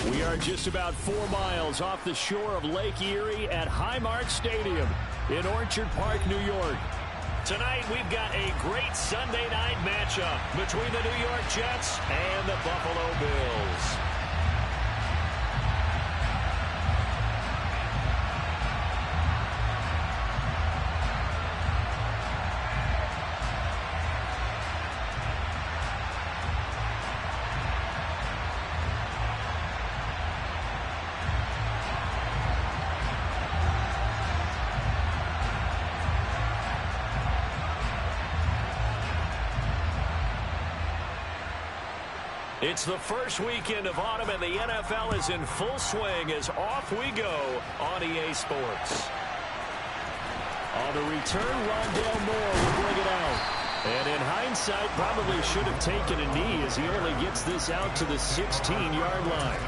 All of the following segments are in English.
We are just about 4 miles off the shore of Lake Erie at Highmark Stadium in Orchard Park, New York. Tonight, we've got a great Sunday night matchup between the New York Jets and the Buffalo Bills. It's the first weekend of autumn, and the NFL is in full swing as off we go on EA Sports. On the return, Rondale Moore will bring it out. And in hindsight, probably should have taken a knee as he only gets this out to the 16-yard line.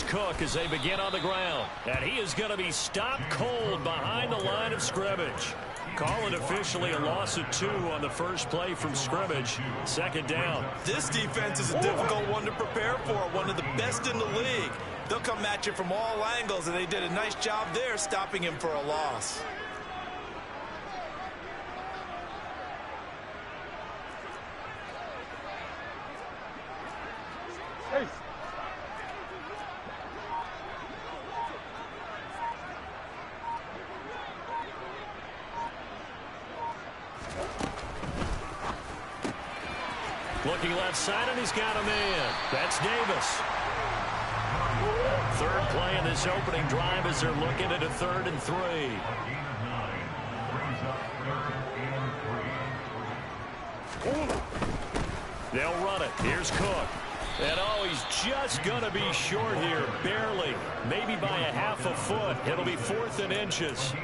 Cook as they begin on the ground, and he is going to be stopped cold behind the line of scrimmage. Call it officially a loss of 2 on the first play from scrimmage. Second down. This defense is a difficult one to prepare for, one of the best in the league. They'll come at you from all angles, and they did a nice job there stopping him for a loss. Looking left side, and he's got a man. That's Davis. Third play in this opening drive as they're looking at a 3rd and 3. They'll run it. Here's Cook. And oh, he's just going to be short here, barely. Maybe by a half a foot. It'll be 4th and inches.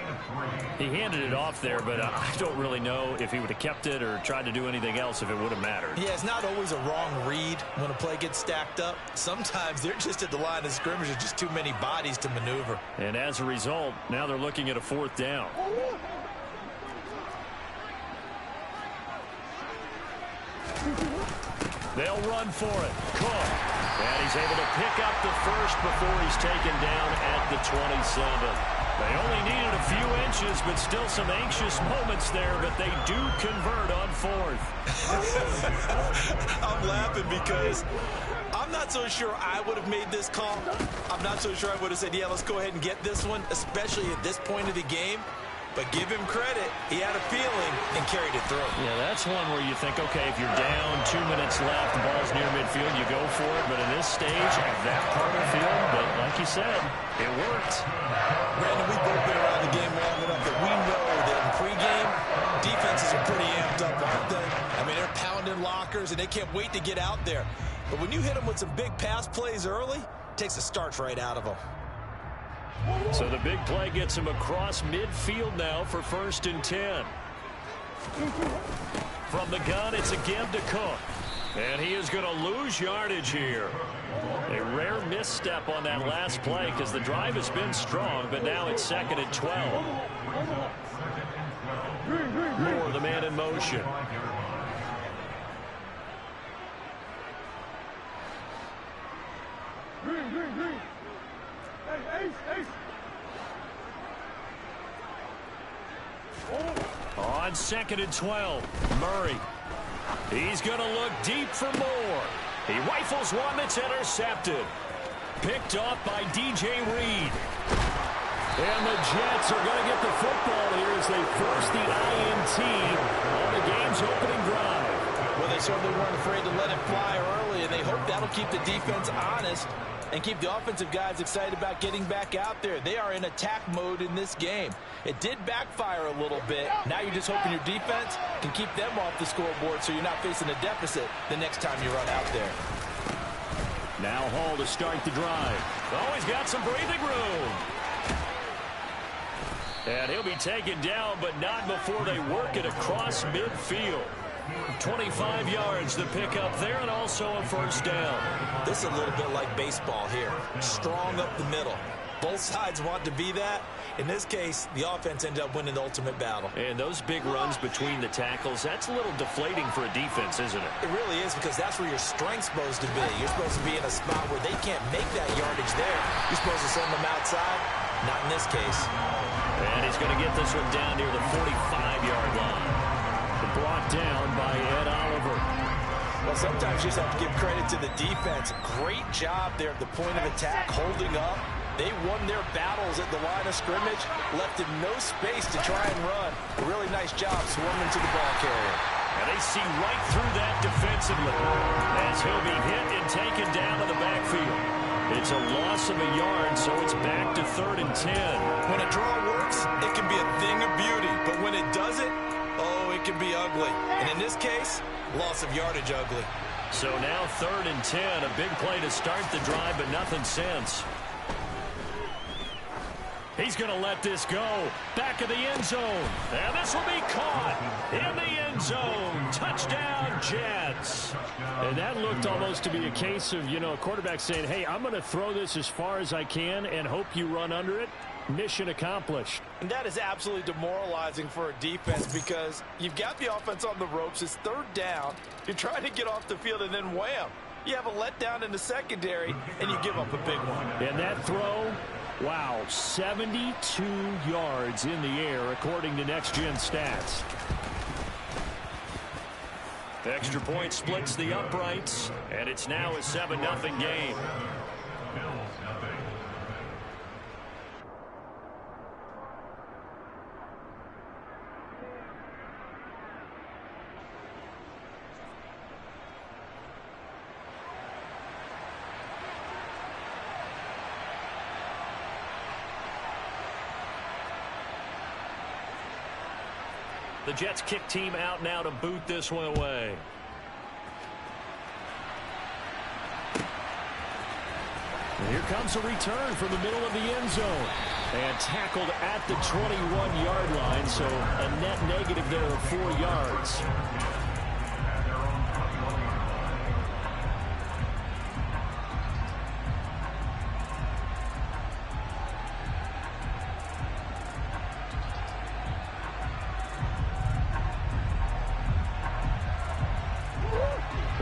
He handed it off there, but I don't really know if he would have kept it or tried to do anything else if it would have mattered. Yeah, it's not always a wrong read when a play gets stacked up. Sometimes they're just at the line of scrimmage. There's just too many bodies to maneuver. And as a result, now they're looking at a 4th down. They'll run for it. Cook. And he's able to pick up the first before he's taken down at the 27. They only needed a few inches, but still some anxious moments there, but they do convert on 4th. I'm laughing because I'm not so sure I would have made this call. I'm not so sure I would have said, yeah, let's go ahead and get this one, especially at this point of the game. But give him credit. He had a feeling and carried it through. Yeah, that's one where you think, okay, if you're down, 2 minutes left, the ball's near midfield, you go for it. But in this stage, at that part of the field, but like you said, it worked. Brandon, we've both been around the game long enough that we know that in pregame, defenses are pretty amped up, aren't they? I mean, they're pounding lockers, and they can't wait to get out there. But when you hit them with some big pass plays early, it takes the starch right out of them. So the big play gets him across midfield now for 1st and 10. From the gun, it's again to Cook. And he is going to lose yardage here. A rare misstep on that last play because the drive has been strong, but now it's 2nd and 12. Moore, the man in motion. On 2nd and 12, Murray. He's going to look deep for Moore. He rifles one that's intercepted. Picked off by DJ Reed. And the Jets are going to get the football here as they force the INT on the game's opening drive. Well, they certainly weren't afraid to let it fly early, and they hope that'll keep the defense honest and keep the offensive guys excited about getting back out there. They are in attack mode in this game. It did backfire a little bit. Now you're just hoping your defense can keep them off the scoreboard so you're not facing a deficit the next time you run out there. Now Hall to start the drive. Oh, he's got some breathing room. And he'll be taken down, but not before they work it across midfield. 25 yards the pickup there, and also a first down. This is a little bit like baseball here. Strong up the middle. Both sides want to be that. In this case, the offense ended up winning the ultimate battle. And those big runs between the tackles, that's a little deflating for a defense, isn't it? It really is, because that's where your strength's supposed to be. You're supposed to be in a spot where they can't make that yardage there. You're supposed to send them outside. Not in this case. And he's going to get this one down near the 45-yard line. Brought down by Ed Oliver. Well, sometimes you just have to give credit to the defense. Great job there at the point of attack, holding up. They won their battles at the line of scrimmage, left him no space to try and run. A really nice job swarming to the ball carrier. And they see right through that defensively as he'll be hit and taken down to the backfield. It's a loss of a yard, so it's back to 3rd and 10. When a draw works, it can be a thing of beauty. But when it doesn't, oh, it can be ugly. And in this case, loss of yardage ugly. So now 3rd and 10, a big play to start the drive, but nothing since. He's going to let this go. Back of the end zone. And this will be caught in the end zone. Touchdown, Jets. And that looked almost to be a case of, a quarterback saying, hey, I'm going to throw this as far as I can and hope you run under it. Mission accomplished. And that is absolutely demoralizing for a defense, because you've got the offense on the ropes. It's 3rd down. You're trying to get off the field, and then wham. You have a letdown in the secondary, and you give up a big one. And that throw, wow, 72 yards in the air, according to Next Gen Stats. The extra point splits the uprights, and it's now a 7-0 game. The Jets kick team out now to boot this one away. And here comes a return from the middle of the end zone. And tackled at the 21-yard line, so a net negative there of 4 yards.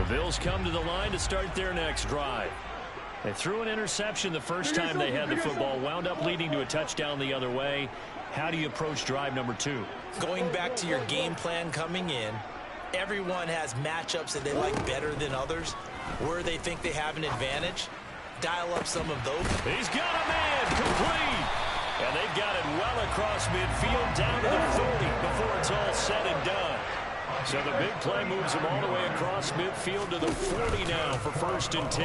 Bills come to the line to start their next drive. They threw an interception the first time they had the football, wound up leading to a touchdown the other way. How do you approach drive number 2? Going back to your game plan coming in, everyone has matchups that they like better than others, where they think they have an advantage. Dial up some of those. He's got a man, complete. And they've got it well across midfield, down to the 30 before it's all said and done. So the big play moves him all the way across midfield to the 40 now for 1st and 10.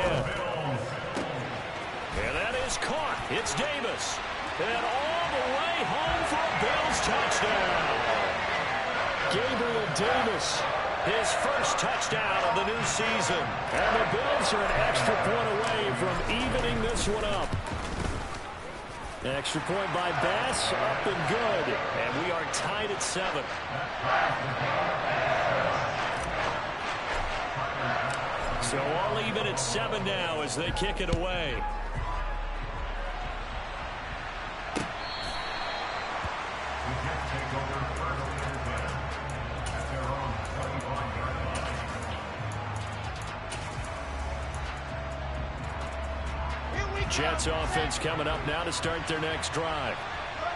And that is caught. It's Davis. And all the way home for a Bills touchdown. Gabriel Davis. His first touchdown of the new season. And the Bills are an extra point away from evening this one up. Extra point by Bass, up and good. And we are tied at 7. So all even at 7 now as they kick it away. Jets offense coming up now to start their next drive.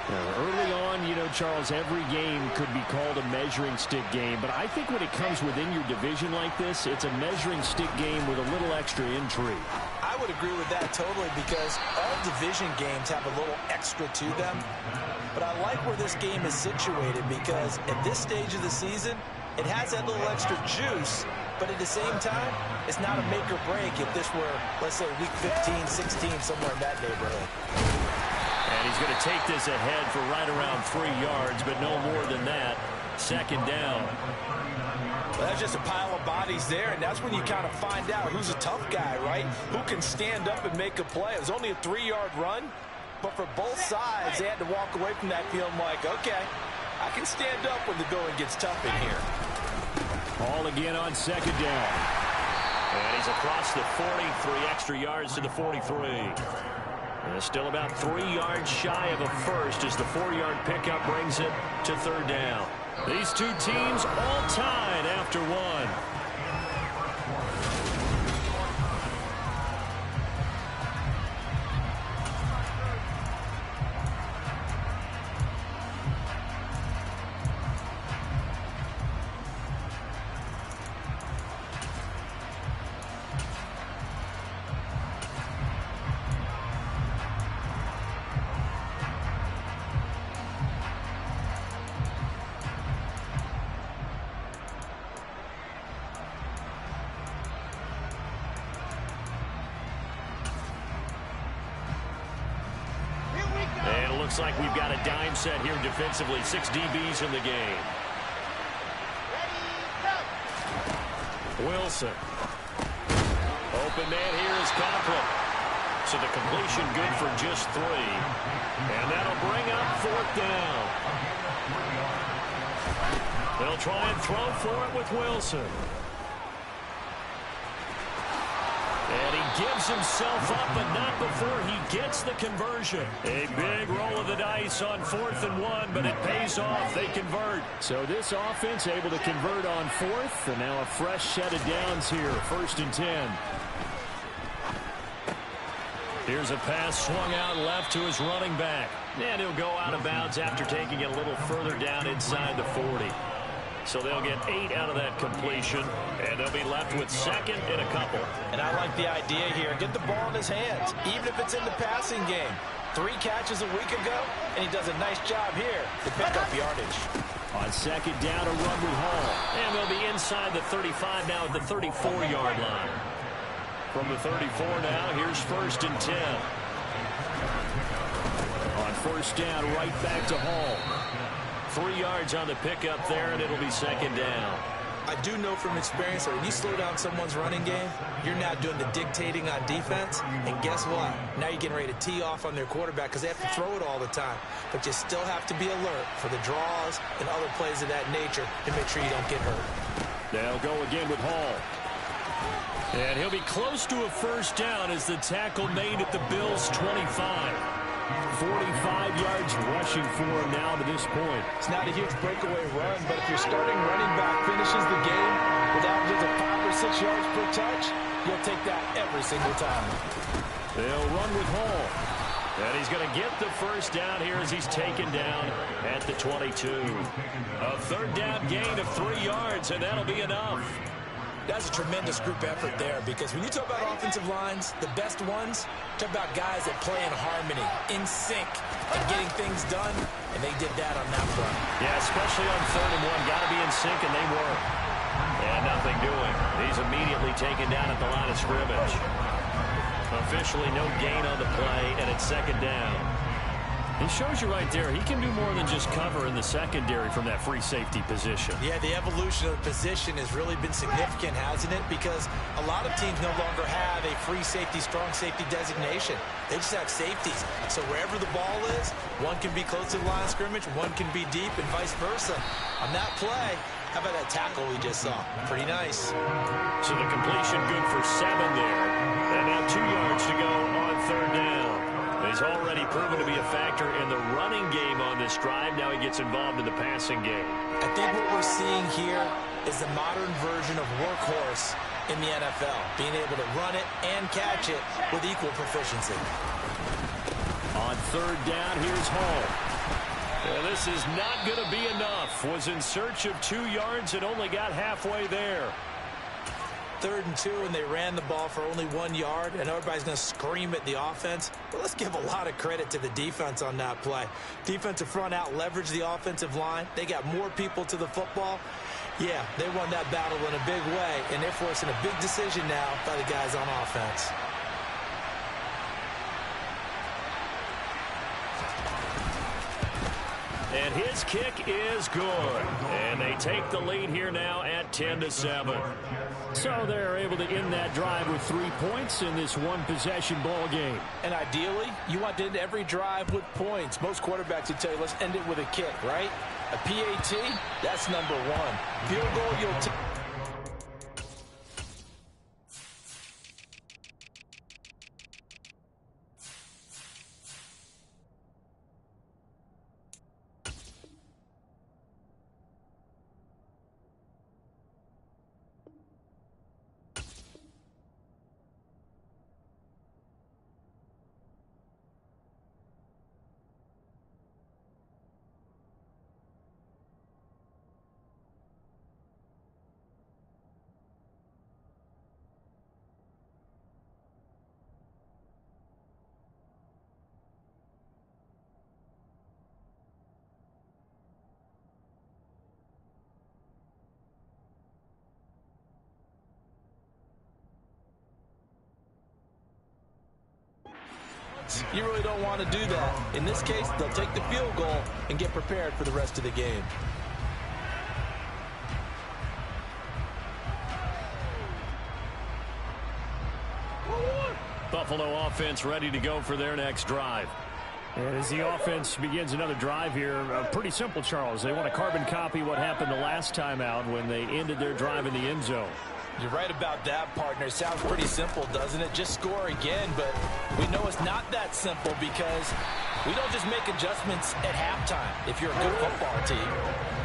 Early on, Charles, every game could be called a measuring stick game. But I think when it comes within your division like this, it's a measuring stick game with a little extra intrigue. I would agree with that totally, because all division games have a little extra to them. But I like where this game is situated, because at this stage of the season, it has that little extra juice. But at the same time, it's not a make or break if this were, let's say, week 15, 16, somewhere in that neighborhood. And he's going to take this ahead for right around 3 yards, but no more than that. 2nd down. Well, that's just a pile of bodies there, and that's when you kind of find out who's a tough guy, right? Who can stand up and make a play. It was only a 3-yard run, but for both sides, they had to walk away from that feeling like, okay, I can stand up when the going gets tough in here. Ball again on second down. And he's across the 43 extra yards to the 43. And still about 3 yards shy of a first as the 4-yard pickup brings it to third down. These two teams all tied after one. Looks like we've got a dime set here defensively. 6 DBs in the game. Wilson. Open man here is Conklin. So the completion good for just 3. And that'll bring up 4th down. They'll try and throw for it with Wilson. And he gives himself up, but not before he gets the conversion. A big roll of the dice on 4th and 1, but it pays off. They convert. So this offense able to convert on 4th, and now a fresh set of downs here. 1st and 10. Here's a pass swung out left to his running back. And he'll go out of bounds after taking it a little further down inside the 40. So they'll get 8 out of that completion, and they'll be left with 2nd and a couple. And I like the idea here. Get the ball in his hands, even if it's in the passing game. 3 catches a week ago, and he does a nice job here to pick up yardage. On 2nd down, a run with Hall. And they'll be inside the 35 now at the 34-yard line. From the 34 now, here's 1st and 10. On 1st down, right back to Hall. 3 yards on the pickup there, and it'll be 2nd down. I do know from experience that when you slow down someone's running game, you're now doing the dictating on defense. And guess what? Now you're getting ready to tee off on their quarterback because they have to throw it all the time. But you still have to be alert for the draws and other plays of that nature to make sure you don't get hurt. They'll go again with Hall. And he'll be close to a 1st down as the tackle made at the Bills' 25. 45 yards rushing for him now to this point. It's not a huge breakaway run, but if your starting running back finishes the game with averages of 5 or 6 yards per touch, you'll take that every single time. They'll run with Hall. And he's going to get the 1st down here as he's taken down at the 22. A 3rd down gain of 3 yards, and that'll be enough. That's a tremendous group effort there because when you talk about offensive lines, the best ones, talk about guys that play in harmony, in sync, and getting things done, and they did that on that front. Yeah, especially on 3rd and 1. Got to be in sync, and they were. And nothing doing. He's immediately taken down at the line of scrimmage. Officially no gain on the play, and it's 2nd down. It shows you right there, he can do more than just cover in the secondary from that free safety position. Yeah, the evolution of the position has really been significant, hasn't it? Because a lot of teams no longer have a free safety, strong safety designation. They just have safeties. So wherever the ball is, one can be close to the line of scrimmage, one can be deep, and vice versa. On that play, how about that tackle we just saw? Pretty nice. So the completion good for 7 there. And now 2 yards to go on 3rd down. He's already proven to be a factor in the running game on this drive. Now he gets involved in the passing game. I think what we're seeing here is the modern version of workhorse in the NFL, being able to run it and catch it with equal proficiency. On 3rd down, here's Hall. And this is not going to be enough. Was in search of 2 yards and only got halfway there. 3rd and 2, and they ran the ball for only 1 yard, and everybody's going to scream at the offense. But let's give a lot of credit to the defense on that play. Defensive front out leveraged the offensive line. They got more people to the football. Yeah, they won that battle in a big way, and they're forcing a big decision now by the guys on offense. And his kick is good. And they take the lead here now at 10-7. So they're able to end that drive with 3 points in this one-possession ball game. And ideally, you want to end every drive with points. Most quarterbacks would tell you, let's end it with a kick, right? A PAT, that's number 1. Field goal, you'll take. defense. You really don't want to do that. In this case, they'll take the field goal and get prepared for the rest of the game. Buffalo offense ready to go for their next drive. And as the offense begins another drive here, pretty simple, Charles. They want to carbon copy what happened the last time out when they ended their drive in the end zone. You're right about that, partner. Sounds pretty simple, doesn't it? Just score again, but we know it's not that simple because we don't just make adjustments at halftime. If you're a good football team,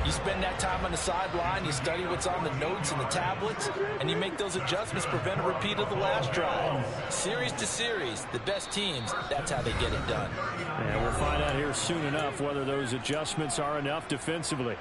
you spend that time on the sideline, you study what's on the notes and the tablets, and you make those adjustments, prevent a repeat of the last drive. Series to series, the best teams, that's how they get it done. And we'll find out here soon enough whether those adjustments are enough defensively.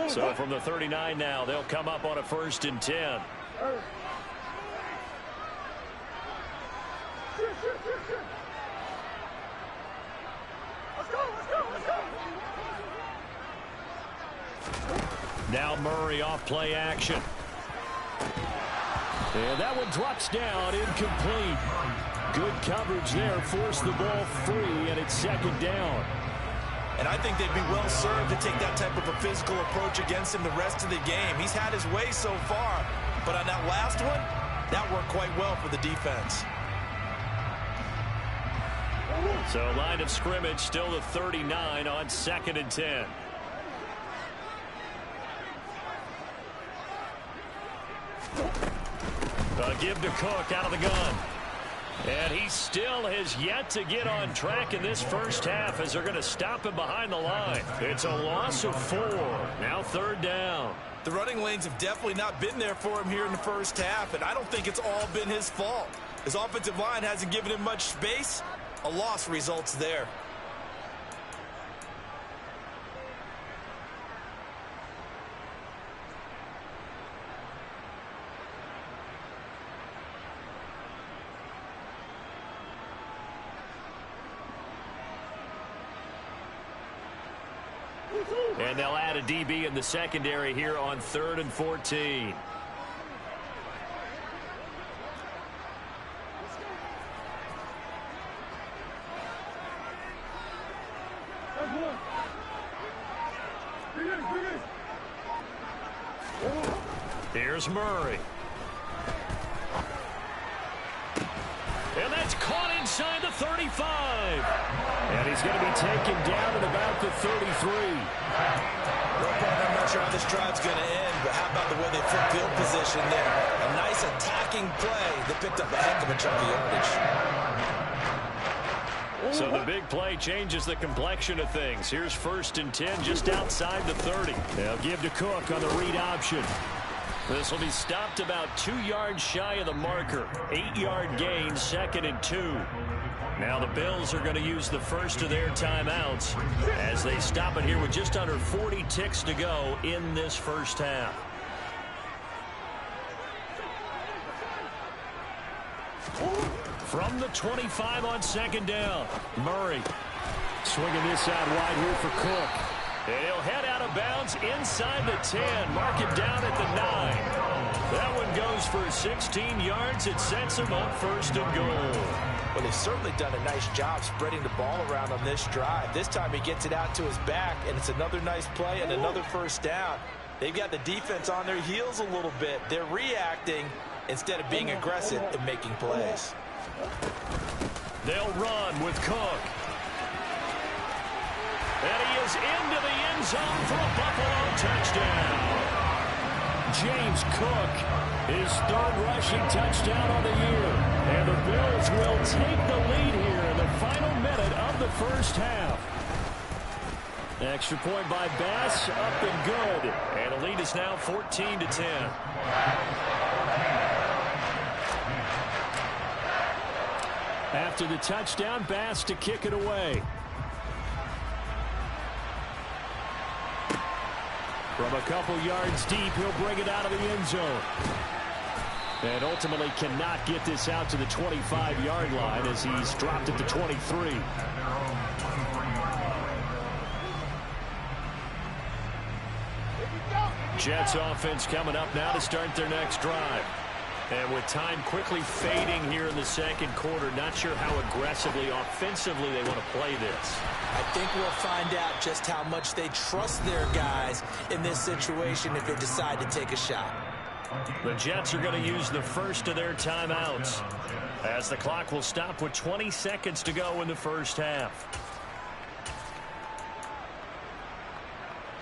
So from the 39 now, they'll come up on a 1st and 10. Now Murray off play action. And that one drops down, incomplete. Good coverage there, forced the ball free, and it's 2nd down. And I think they'd be well served to take that type of a physical approach against him the rest of the game. He's had his way so far, but on that last one, that worked quite well for the defense. So line of scrimmage still the 39 on 2nd and 10. Give to Cook out of the gun. And he still has yet to get on track in this first half as they're going to stop him behind the line. It's a loss of 4. Now 3rd down. The running lanes have definitely not been there for him here in the first half, and I don't think it's all been his fault. His offensive line hasn't given him much space. A loss results there. And they'll add a DB in the secondary here on 3rd and 14. Here's Murray. And that's caught inside the 35. And he's going to be taken down at about the 33. I'm not sure how this drive's going to end, but how about the way they flip field position there? A nice attacking play that picked up a heck of a chunk of yardage. So the big play changes the complexion of things. Here's 1st and 10 just outside the 30. They'll give to Cook on the read option. This will be stopped about 2 yards shy of the marker. 8-yard gain, 2nd and 2. Now the Bills are going to use the first of their timeouts as they stop it here with just under 40 ticks to go in this first half. From the 25 on 2nd down, Murray. Swinging this out wide here for Cook. And he'll head out of bounds inside the 10. Mark it down at the 9. That one goes for 16 yards. It sets him up 1st and goal. Well, they've certainly done a nice job spreading the ball around on this drive. This time he gets it out to his back, and it's another nice play and another 1st down. They've got the defense on their heels a little bit. They're reacting instead of being aggressive and making plays. They'll run with Cook. And he is into the end zone for a Buffalo touchdown. James Cook, his 3rd rushing touchdown on the year. And the Bills will take the lead here in the final minute of the first half. Extra point by Bass, up and good. And the lead is now 14 to 10. After the touchdown, Bass to kick it away. From a couple yards deep, he'll bring it out of the end zone. And ultimately cannot get this out to the 25-yard line as he's dropped it to 23. Jets offense coming up now to start their next drive. And with time quickly fading here in the second quarter, not sure how aggressively, offensively they want to play this. I think we'll find out just how much they trust their guys in this situation if they decide to take a shot. The Jets are going to use the first of their timeouts as the clock will stop with 20 seconds to go in the first half.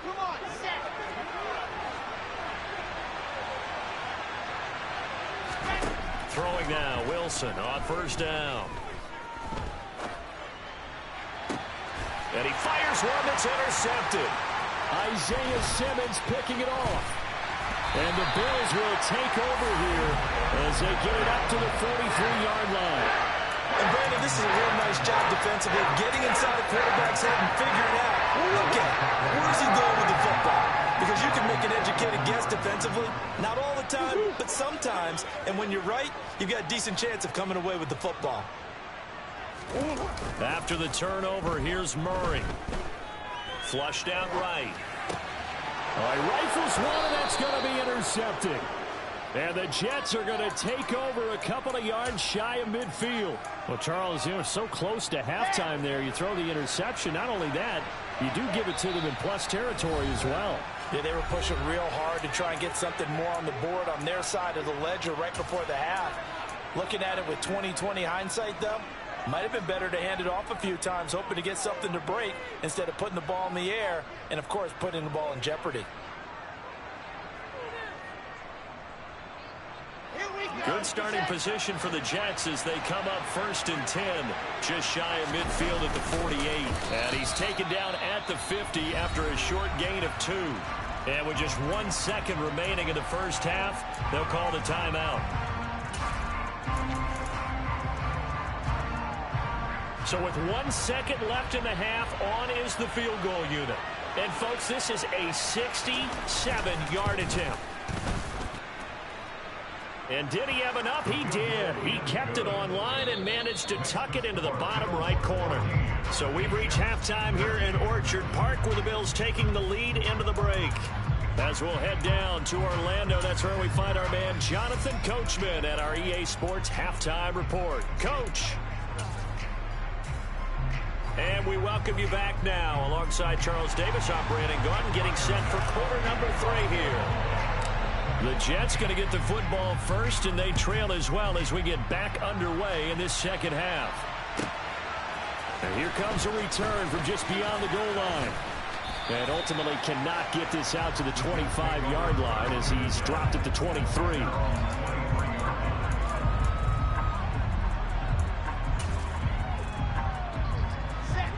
Come on, set. Throwing now, Wilson on first down. And he fires one that's intercepted. Isaiah Simmons picking it off. And the Bills will take over here as they get it up to the 43-yard line. And Brandon, this is a real nice job defensively, getting inside the quarterback's head and figuring out, okay, where's he going with the football? Because you can make an educated guess defensively, not all the time, but sometimes. And when you're right, you've got a decent chance of coming away with the football. After the turnover, here's Murray. Flushed out right. Rifles one, and that's going to be intercepted. And the Jets are going to take over a couple of yards shy of midfield. Well, Charles, so close to halftime there. You throw the interception. Not only that, you do give it to them in plus territory as well. Yeah, they were pushing real hard to try and get something more on the board on their side of the ledger right before the half. Looking at it with 20/20 hindsight, though, might have been better to hand it off a few times, hoping to get something to break instead of putting the ball in the air and, of course, putting the ball in jeopardy. Good starting position for the Jets as they come up 1st and 10, just shy of midfield at the 48. And he's taken down at the 50 after a short gain of 2. And with just 1 second remaining in the first half, they'll call the timeout. So with 1 second left in the half, on is the field goal unit. And folks, this is a 67-yard attempt. And did he have enough? He did. He kept it on line and managed to tuck it into the bottom right corner. So we've reached halftime here in Orchard Park, where the Bills taking the lead into the break. As we'll head down to Orlando, that's where we find our man Jonathan Coachman at our EA Sports Halftime Report. Coach. And we welcome you back now alongside Charles Davis. I'm Brandon Gordon getting set for quarter number 3 here. The Jets going to get the football first, and they trail as well as we get back underway in this second half. And here comes a return from just beyond the goal line. And ultimately cannot get this out to the 25-yard line as he's dropped it to 23.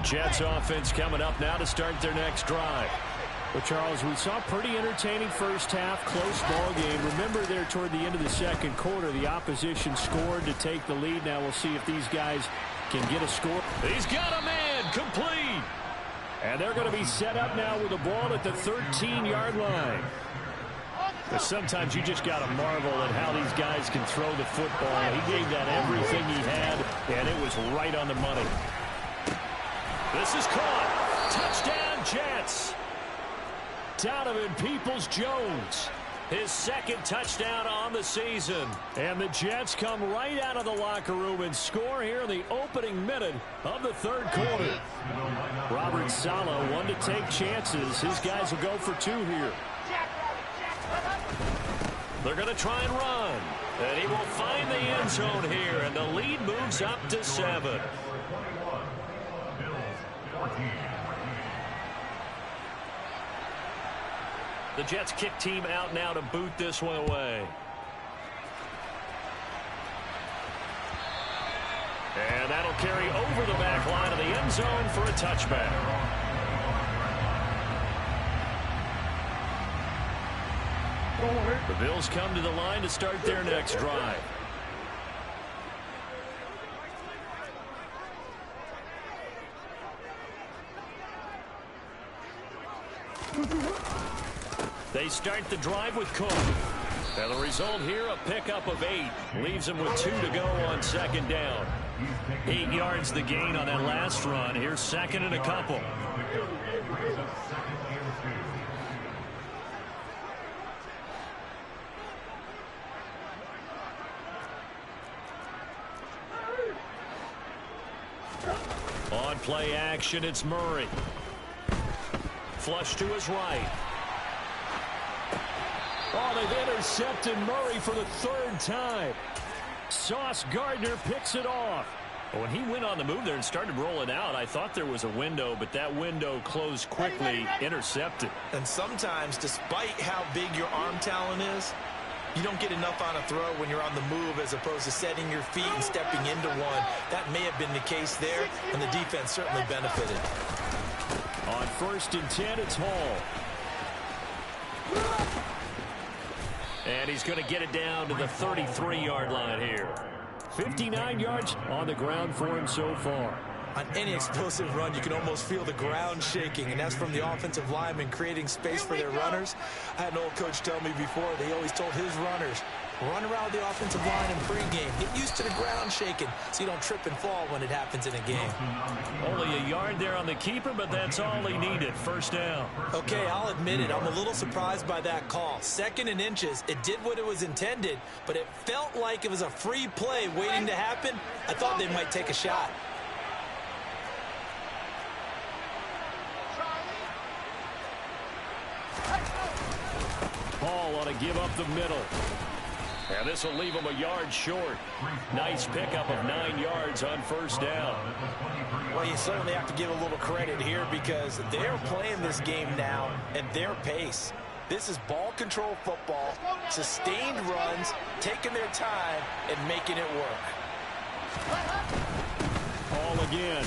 Jets offense coming up now to start their next drive. Well, Charles, we saw a pretty entertaining first half, close ball game. Remember there toward the end of the second quarter, the opposition scored to take the lead. Now we'll see if these guys can get a score. He's got a man, complete. And they're going to be set up now with the ball at the 13-yard line. But sometimes you just got to marvel at how these guys can throw the football. He gave that everything he had, and it was right on the money. This is caught. Touchdown, Jets. Donovan Peoples-Jones, his second touchdown on the season. And the Jets come right out of the locker room and score here in the opening minute of the third quarter. Robert Saleh, one to take chances. His guys will go for 2 here. They're going to try and run. And he will find the end zone here, and the lead moves up to 7. The Jets kick team out now to boot this one away. And that'll carry over the back line of the end zone for a touchback. The Bills come to the line to start their next drive. They start the drive with Cook. And the result here, a pickup of 8. Leaves him with 2 to go on second down. 8 yards the gain on that last run. Here's second and a couple. On play action, it's Murray. Flush to his right. Oh, they've intercepted Murray for the 3rd time. Sauce Gardner picks it off. When he went on the move there and started rolling out, I thought there was a window, but that window closed quickly, intercepted. And sometimes, despite how big your arm talent is, you don't get enough on a throw when you're on the move as opposed to setting your feet and stepping into one. That may have been the case there, and the defense certainly benefited. On 1st and 10, it's Hall. And he's going to get it down to the 33-yard line here. 59 yards on the ground for him so far. On any explosive run, you can almost feel the ground shaking, and that's from the offensive linemen creating space for their runners. I had an old coach tell me before, they always told his runners, run around the offensive line in pregame. Get used to the ground shaking so you don't trip and fall when it happens in a game. Only a yard there on the keeper, but that's all he needed. First down. Okay, I'll admit it. I'm a little surprised by that call. 2nd and inches. It did what it was intended, but it felt like it was a free play waiting to happen. I thought they might take a shot. Hall ought to give up the middle. And this will leave him a yard short. Nice pickup of 9 yards on first down. Well, you certainly have to give a little credit here because they're playing this game now at their pace. This is ball control football, sustained runs, taking their time and making it work. Hall again.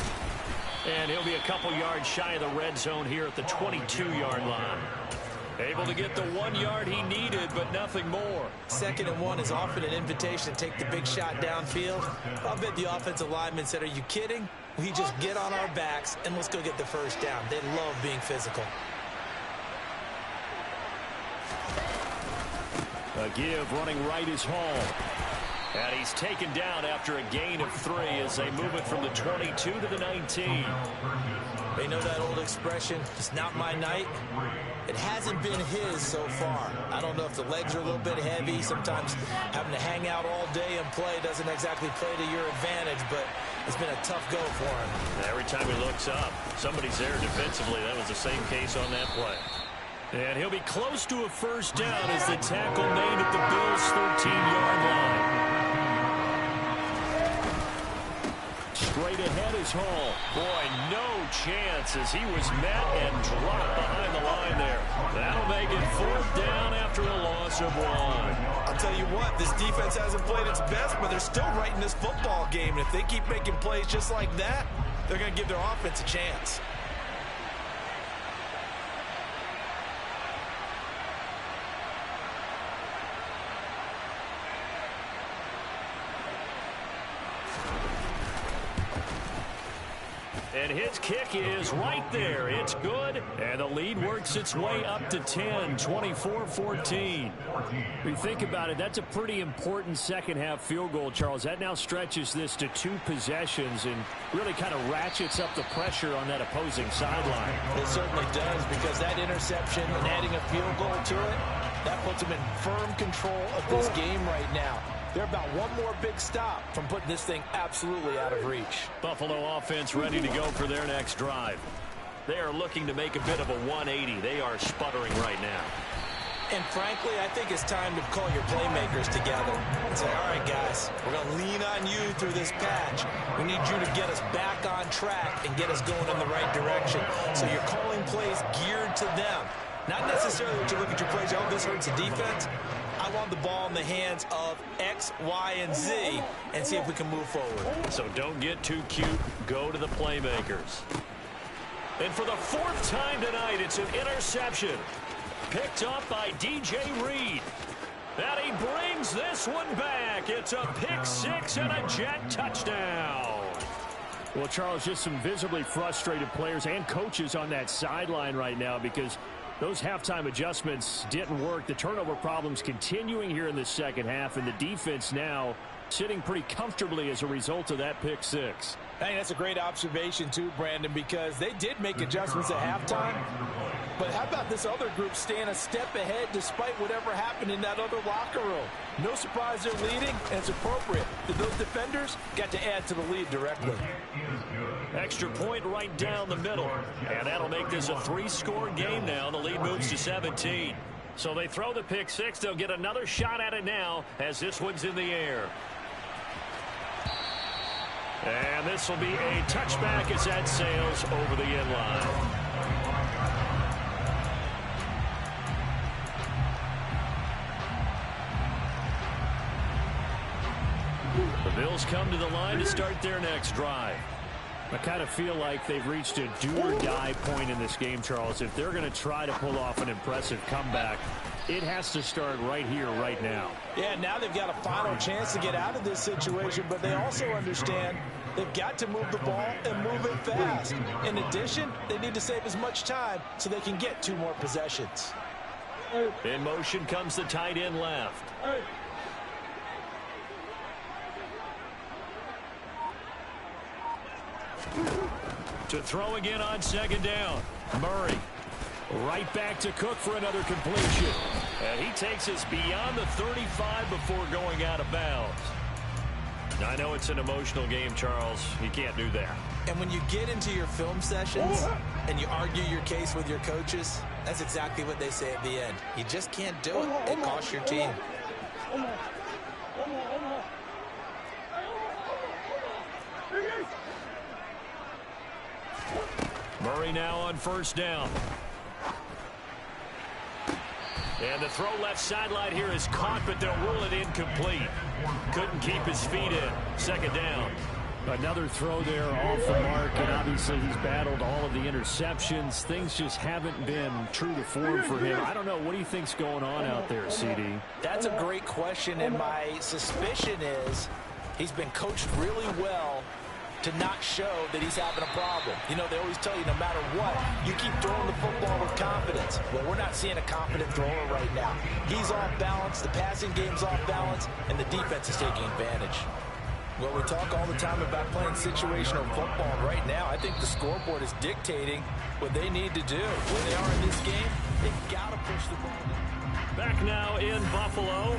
And he'll be a couple yards shy of the red zone here at the 22-yard line. Able to get the 1 yard he needed, but nothing more. 2nd and 1 is often an invitation to take the big shot downfield. I'll bet the offensive lineman said, are you kidding? We just get on our backs and let's go get the first down. They love being physical. A give running right is Hall. And he's taken down after a gain of 3 as they move it from the 22 to the 19. They know that old expression, it's not my night. It hasn't been his so far. I don't know if the legs are a little bit heavy. Sometimes having to hang out all day and play doesn't exactly play to your advantage, but it's been a tough go for him. Every time he looks up, somebody's there defensively. That was the same case on that play. And he'll be close to a first down as the tackle made at the Bills' 13-yard line. Straight ahead is Hall. Boy, no chance as he was met and dropped behind the line there. That'll make it 4th down after a loss of 1. I'll tell you what, this defense hasn't played its best, but they're still right in this football game. And if they keep making plays just like that, they're going to give their offense a chance. And his kick is right there. It's good. And the lead works its way up to 10, 24-14. If you think about it, that's a pretty important second-half field goal, Charles. That now stretches this to 2 possessions and really kind of ratchets up the pressure on that opposing sideline. It certainly does, because that interception and adding a field goal to it, that puts them in firm control of this game right now. They're about one more big stop from putting this thing absolutely out of reach. Buffalo offense ready to go for their next drive. They are looking to make a bit of a 180. They are sputtering right now. And frankly, I think it's time to call your playmakers together and say, all right, guys, we're going to lean on you through this patch. We need you to get us back on track and get us going in the right direction. So you're calling plays geared to them. Not necessarily to look at your plays, oh, this hurts the defense. I want the ball in the hands of X, Y, and Z and see if we can move forward. So don't get too cute. Go to the playmakers. And for the 4th time tonight, it's an interception. Picked up by DJ Reed. And he brings this one back. It's a pick 6 and a Jet touchdown. Well, Charles, just some visibly frustrated players and coaches on that sideline right now because Those halftime adjustments didn't work. The turnover problems continuing here in the second half, and the defense now sitting pretty comfortably as a result of that pick six. I think that's a great observation too, Brandon, because they did make adjustments at halftime. But how about this other group staying a step ahead despite whatever happened in that other locker room? No surprise they're leading, and it's appropriate. Those defenders got to add to the lead directly. Extra point right down the middle. And that'll make this a 3-score game now. The lead moves to 17. So they throw the pick six. They'll get another shot at it now as this one's in the air. And this will be a touchback as that sails over the end line. The Bills come to the line to start their next drive. I kind of feel like they've reached a do-or-die point in this game, Charles. If they're going to try to pull off an impressive comeback, it has to start right here, right now. Yeah, now they've got a final chance to get out of this situation, but they also understand they've got to move the ball and move it fast. In addition, they need to save as much time so they can get 2 more possessions. In motion comes the tight end left. To throw again on second down. Murray. Right back to Cook for another completion. And he takes us beyond the 35 before going out of bounds. I know it's an emotional game, Charles. You can't do that. And when you get into your film sessions and you argue your case with your coaches, that's exactly what they say at the end. You just can't do it. It costs your team. Murray now on first down. And the throw left sideline here is caught, but they'll rule it incomplete. Couldn't keep his feet in. Second down. Another throw there off the mark, and obviously he's battled all of the interceptions. Things just haven't been true to form for him. I don't know. What do you think's going on out there, CD? That's a great question, and my suspicion is he's been coached really well to not show that he's having a problem. You know, they always tell you no matter what, you keep throwing the football with confidence. Well, we're not seeing a confident thrower right now. He's off balance, the passing game's off balance, and the defense is taking advantage. Well, we talk all the time about playing situational football. Right now, I think the scoreboard is dictating what they need to do. Where they are in this game, they've got to push the ball. Back now in Buffalo.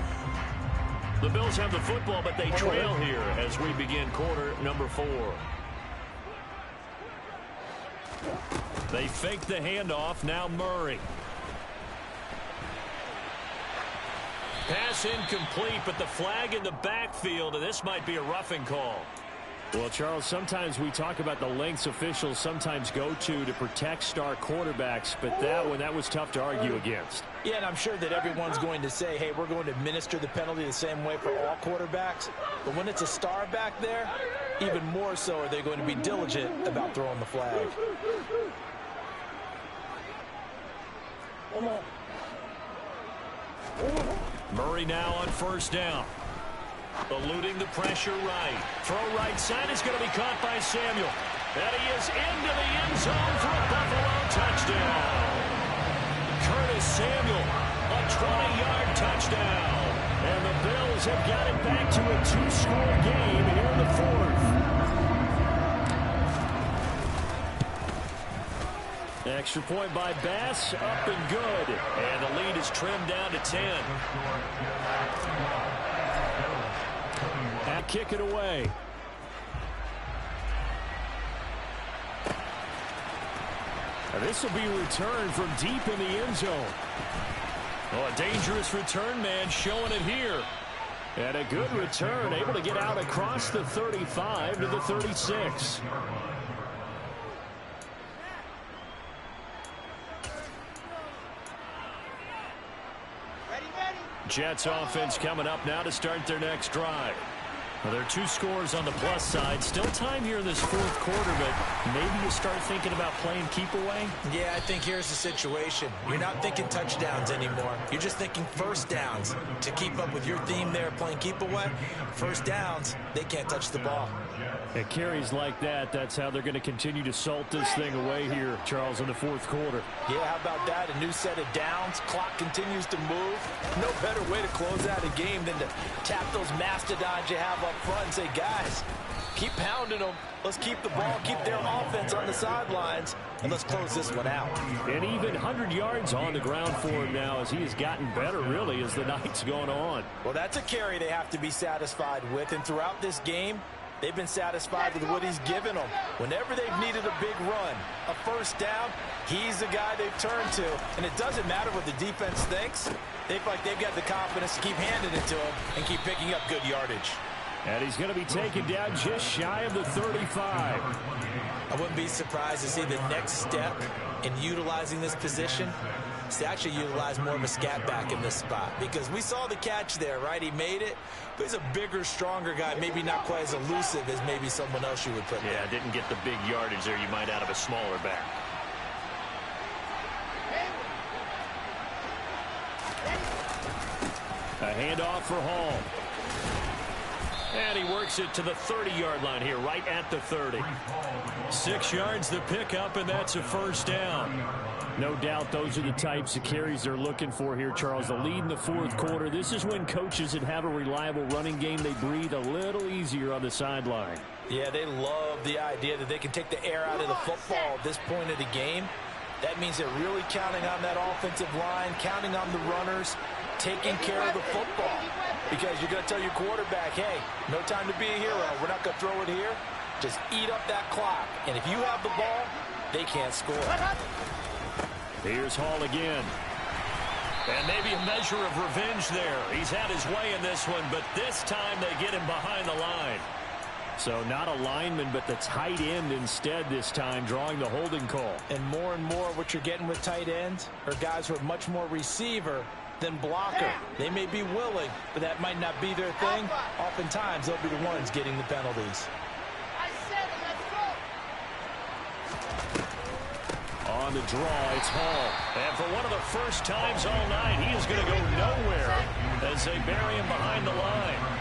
The Bills have the football, but they trail here as we begin quarter number 4. They fake the handoff. Now Murray. Pass incomplete, but the flag in the backfield, and this might be a roughing call. Well, Charles, sometimes we talk about the lengths officials sometimes go to protect star quarterbacks, but that one, that was tough to argue against. Yeah, and I'm sure that everyone's going to say, hey, we're going to administer the penalty the same way for all quarterbacks. But when it's a star back there, even more so are they going to be diligent about throwing the flag. Murray now on first down. Eluding the pressure right. Throw right side is going to be caught by Samuel. And he is into the end zone for a Buffalo touchdown. Curtis Samuel, a 20-yard touchdown. And the Bills have got it back to a 2-score game here in the 4th. Extra point by Bass, up and good. And the lead is trimmed down to 10. And kick it away. And this will be returned from deep in the end zone. Oh, a dangerous return man showing it here. And a good return, able to get out across the 35 to the 36. Jets offense coming up now to start their next drive. Well, there are 2 scores on the plus side. Still time here in this 4th quarter, but maybe you start thinking about playing keep away? Yeah, I think here's the situation. You're not thinking touchdowns anymore. You're just thinking first downs. To keep up with your theme there, playing keep away, first downs, they can't touch the ball. And carries like that, that's how they're going to continue to salt this thing away here, Charles, in the fourth quarter. Yeah, how about that? A new set of downs. Clock continues to move. No better way to close out a game than to tap those mastodons you have up front and say, guys, keep pounding them. Let's keep the ball, keep their offense on the sidelines, and let's close this one out. And even 100 yards on the ground for him now as he has gotten better, really, as the night's gone on. Well, that's a carry they have to be satisfied with, and throughout this game, they've been satisfied with what he's given them. Whenever they've needed a big run, a first down, he's the guy they've turned to. And it doesn't matter what the defense thinks. They feel like they've got the confidence to keep handing it to him and keep picking up good yardage. And he's going to be taken down just shy of the 35. I wouldn't be surprised to see the next step in utilizing this position is to actually utilize more of a scat back in this spot. Because we saw the catch there, right? He made it. But he's a bigger, stronger guy, maybe not quite as elusive as maybe someone else you would put there. Yeah, didn't get the big yardage there you might out of a smaller back. A handoff for Hall. And he works it to the 30-yard line here, right at the 30. 6 yards the pickup, and that's a first down. No doubt those are the types of carries they're looking for here, Charles. The lead in the fourth quarter. This is when coaches that have a reliable running game, they breathe a little easier on the sideline. Yeah, they love the idea that they can take the air out of the football at this point of the game. That means they're really counting on that offensive line, counting on the runners, taking care of the football. Because you're going to tell your quarterback, hey, no time to be a hero. We're not going to throw it here. Just eat up that clock. And if you have the ball, they can't score. Here's Hall again. And maybe a measure of revenge there. He's had his way in this one, but this time they get him behind the line. So not a lineman, but the tight end instead this time, drawing the holding call. And more what you're getting with tight ends are guys who are much more receiver than blocker. They may be willing, but that might not be their thing. Oftentimes, they'll be the ones getting the penalties. On the draw, it's Hall. And for one of the first times all night, he is going to go nowhere as they bury him behind the line.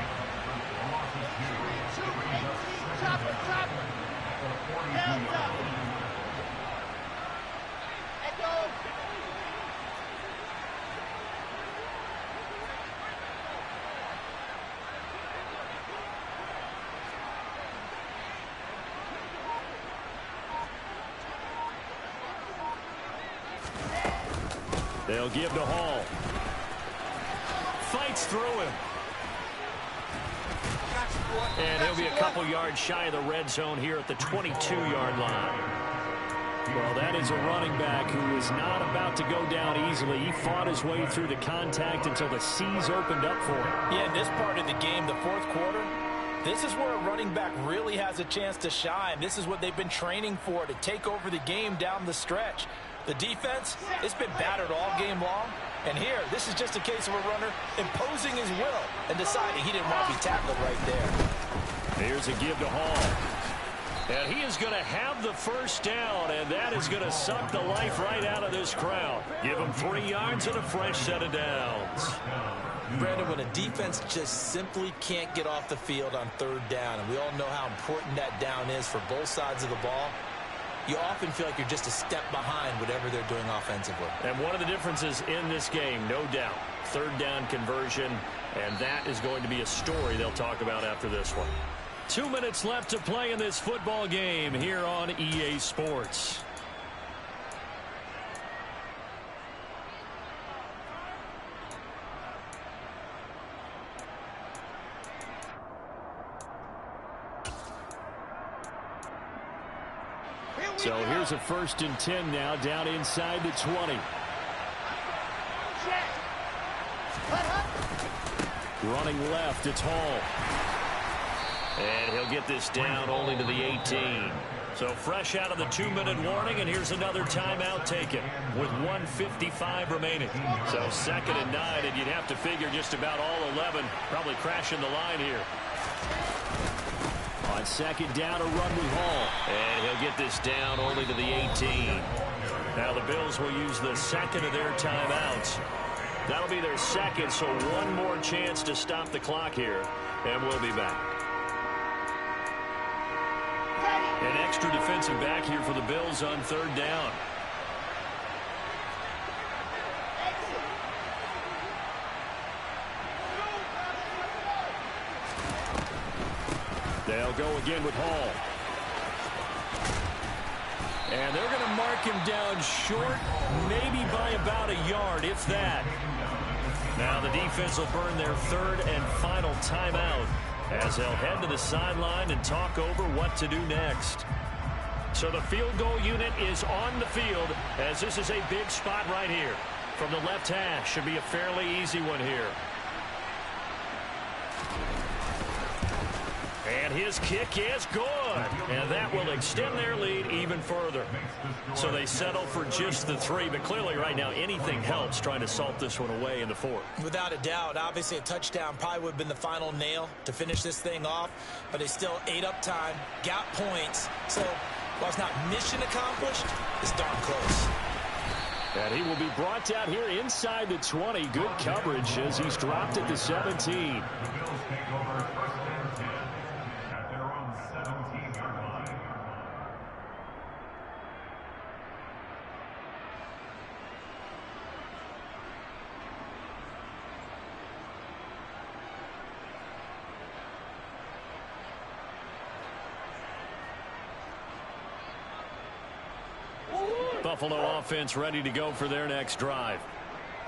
They'll give to Hall. Fights through him. And he'll be a couple yards shy of the red zone here at the 22-yard line. Well, that is a running back who is not about to go down easily. He fought his way through the contact until the seas opened up for him. Yeah, in this part of the game, the fourth quarter, this is where a running back really has a chance to shine. This is what they've been training for, to take over the game down the stretch. The defense, it's been battered all game long. And here, this is just a case of a runner imposing his will and deciding he didn't want to be tackled right there. Here's a give to Hall. And he is going to have the first down, and that is going to suck the life right out of this crowd. Give him 3 yards and a fresh set of downs. Brandon, when a defense just simply can't get off the field on third down, and we all know how important that down is for both sides of the ball, you often feel like you're just a step behind whatever they're doing offensively. And one of the differences in this game, no doubt, third down conversion, and that is going to be a story they'll talk about after this one. 2 minutes left to play in this football game here on EA Sports. So here's a 1st and 10 now, down inside the 20. Running left, it's Hall. And he'll get this down only to the 18. So fresh out of the 2-minute warning, and here's another timeout taken with 1:55 remaining. So 2nd and 9, and you'd have to figure just about all 11 probably crashing the line here. On 2nd down, a run with Hall. And he'll get this down only to the 18. Now the Bills will use the 2nd of their timeouts. That'll be their 2nd, so one more chance to stop the clock here. And we'll be back. An extra defensive back here for the Bills on third down. They'll go again with Hall. And they're going to mark him down short, maybe by about a yard, if that. Now the defense will burn their third and final timeout as they'll head to the sideline and talk over what to do next. So the field goal unit is on the field as this is a big spot right here. From the left hash, should be a fairly easy one here. And his kick is good. And that will extend their lead even further. So they settle for just the 3. But clearly right now anything helps trying to salt this one away in the 4th. Without a doubt, obviously a touchdown probably would have been the final nail to finish this thing off. But they still ate up time, got points. So while it's not mission accomplished, it's darn close. And he will be brought down here inside the 20. Good coverage as he's dropped at the 17. Buffalo offense ready to go for their next drive.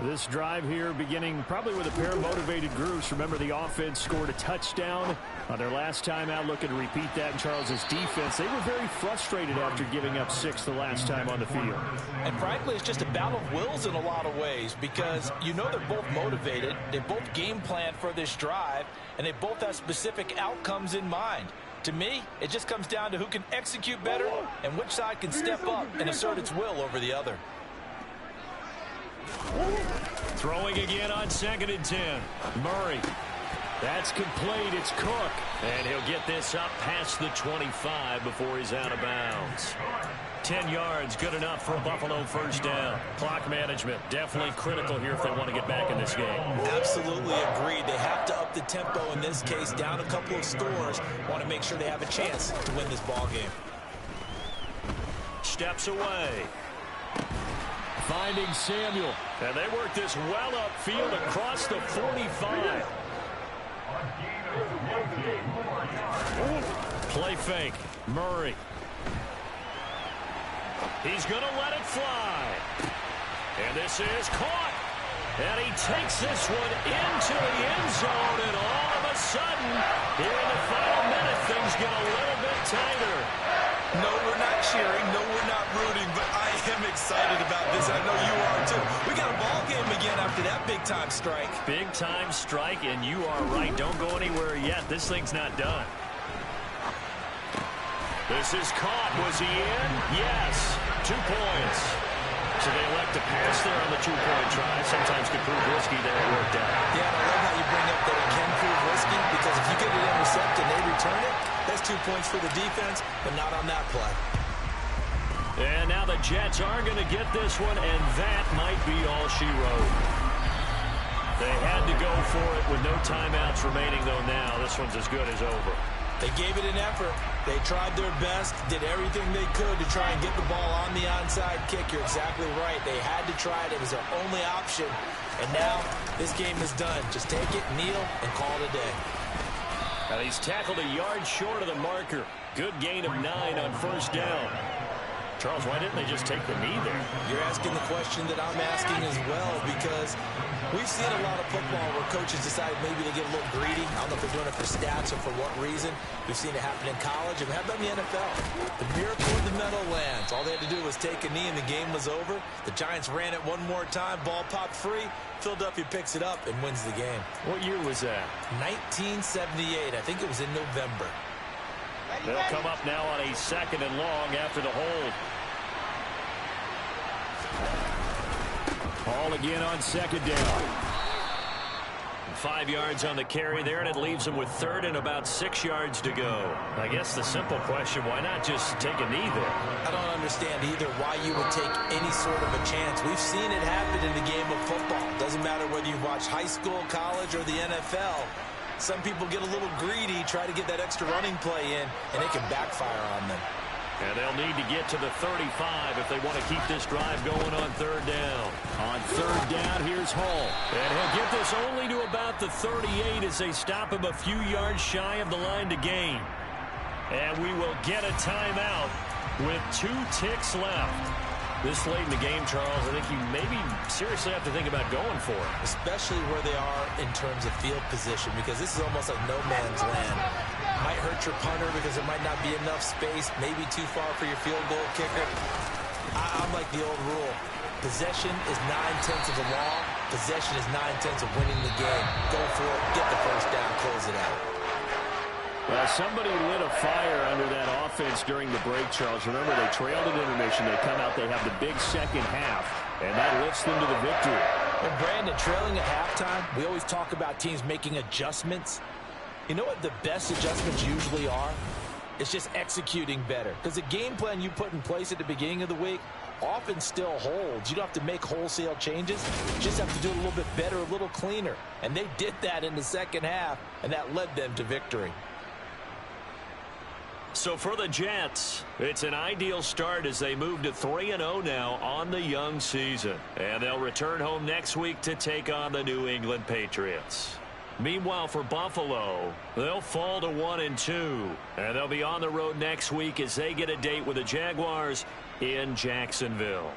This drive here beginning probably with a pair of motivated groups. Remember, the offense scored a touchdown on their last time out, looking to repeat that in Charles's defense. They were very frustrated after giving up 6 the last time on the field. And frankly, it's just a battle of wills in a lot of ways because you know they're both motivated. They both game plan for this drive, and they both have specific outcomes in mind. To me, it just comes down to who can execute better and which side can step up and assert its will over the other. Throwing again on 2nd and 10. Murray. That's complete. It's Cook. And he'll get this up past the 25 before he's out of bounds. 10 yards, good enough for a Buffalo first down. Clock management, definitely critical here if they want to get back in this game. Absolutely agreed. They have to up the tempo in this case, down a couple of scores. Want to make sure they have a chance to win this ball game. Steps away. Finding Samuel. And they work this well upfield across the 45. Play fake. Murray. He's going to let it fly. And this is caught. And he takes this one into the end zone. And all of a sudden, here in the final minute, things get a little bit tighter. No, we're not cheering. No, we're not rooting. But I am excited about this. I know you are, too. We got a ball game again after that big-time strike. Big-time strike, and you are right. Don't go anywhere yet. This thing's not done. This is caught. Was he in? Yes. 2 points. So they elect to pass there on the 2-point try. Sometimes could prove risky. There it worked out. Yeah, and I love how you bring up that it can prove risky because if you get it intercepted and they return it, that's 2 points for the defense, but not on that play. And now the Jets are going to get this one, and that might be all she wrote. They had to go for it with no timeouts remaining, though now this one's as good as over. They gave it an effort. They tried their best, did everything they could to try and get the ball on the onside kick. You're exactly right. They had to try it. It was their only option. And now this game is done. Just take it, kneel, and call it a day. Now he's tackled a yard short of the marker. Good gain of 9 on first down. Charles, why didn't they just take the knee there? You're asking the question that I'm asking as well because we've seen a lot of football where coaches decide maybe to get a little greedy. I don't know if they're doing it for stats or for what reason. We've seen it happen in college, and how about in the NFL? The miracle of the Meadowlands. All they had to do was take a knee, and the game was over. The Giants ran it one more time. Ball popped free. Philadelphia picks it up and wins the game. What year was that? 1978. I think it was in November. They'll come up now on a 2nd and long after the hold. Ball again on 2nd down. 5 yards on the carry there, and it leaves them with 3rd and about 6 yards to go. I guess the simple question, why not just take a knee there? I don't understand either why you would take any sort of a chance. We've seen it happen in the game of football. Doesn't matter whether you watch high school, college, or the NFL. Some people get a little greedy, try to get that extra running play in, and it can backfire on them. And they'll need to get to the 35 if they want to keep this drive going on third down. On third down, here's Hull. And he'll get this only to about the 38 as they stop him a few yards shy of the line to gain. And we will get a timeout with 2 ticks left. This late in the game, Charles, I think you maybe seriously have to think about going for it. Especially where they are in terms of field position, because this is almost like no man's land. Might hurt your punter because there might not be enough space, maybe too far for your field goal kicker. I'm like the old rule. Possession is 9/10 of the law. Possession is 9/10 of winning the game. Go for it, get the first down, close it out. Well, somebody lit a fire under that offense during the break, Charles. Remember, they trailed at intermission. They come out, they have the big second half, and that lifts them to the victory. Well, Brandon, trailing at halftime, we always talk about teams making adjustments. You know what the best adjustments usually are? It's just executing better. Because the game plan you put in place at the beginning of the week often still holds. You don't have to make wholesale changes. You just have to do it a little bit better, a little cleaner. And they did that in the second half, and that led them to victory. So for the Jets, it's an ideal start as they move to 3-0 now on the young season. And they'll return home next week to take on the New England Patriots. Meanwhile, for Buffalo, they'll fall to 1-2. And they'll be on the road next week as they get a date with the Jaguars in Jacksonville.